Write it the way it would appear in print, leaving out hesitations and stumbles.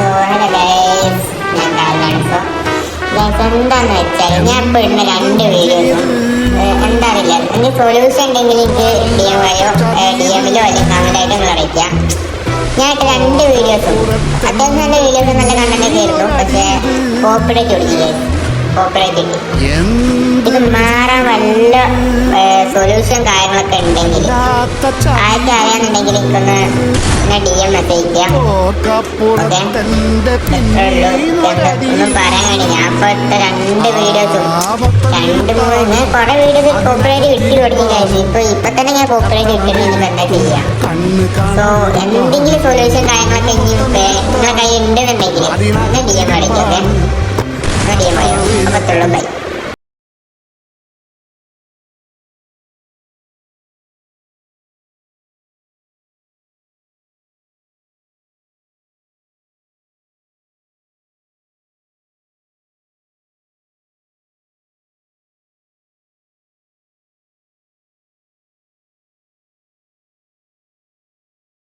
Hello guys, ഞാൻ കാരണമാണ്. എന്താന്ന് വെച്ചാൽ ഞാൻ ഇപ്പോൾ ഇടുന്ന 2 വീഡിയോസും എന്താ അറിയില്ല, എനിക്ക് സൊല്യൂഷൻ ഉണ്ടെങ്കിൽ എനിക്ക് DM വഴിയോ DM-ലോ അല്ലെങ്കിൽ കമൻ്റായിട്ട് നിങ്ങൾ അറിയിക്കാം. ഞാൻ ഇട്ട 2 വീഡിയോസും അത്യാവശ്യം നല്ല വീഡിയോസും നല്ല കണ്ടൻ്റൊക്കെ ആയിരുന്നു. പക്ഷേ കോപ്പറേറ്റ് കൊടുക്കില്ലേ, കോപ്പറേറ്റ് കിട്ടി. ഇത് മാറാൻ വല്ല സൊല്യൂഷൻ കാര്യങ്ങളൊക്കെ ഉണ്ടെങ്കിൽ ആർക്ക് അറിയാന്നുണ്ടെങ്കിൽ എനിക്കൊന്ന് DM മെസ്സേജ് ചെയ്യാം. ഓക്കെ, ഒന്നും പറയാൻ വേണ്ടി ഞാൻ ഇപ്പോൾ ഇട്ട 2 വീഡിയോസും 2-3 കുറെ വീഡിയോസ് കോപ്പറേറ്റ് കിട്ടി തുടങ്ങി കഴിച്ചു. ഇപ്പൊ തന്നെ ഞാൻ കോപ്പറേറ്റ് കിട്ടുന്നത് എന്താ ചെയ്യാം. സോ എന്തെങ്കിലും സൊല്യൂഷൻ കാര്യങ്ങളൊക്കെ ഇനി നിങ്ങളെ കയ്യിൽ ഉണ്ടെന്നുണ്ടെങ്കിൽ ഒന്ന് DM അടിക്കും. ഓക്കെ, DM അയ്യോ. അപ്പത്തുള്ളൂ, ബൈ.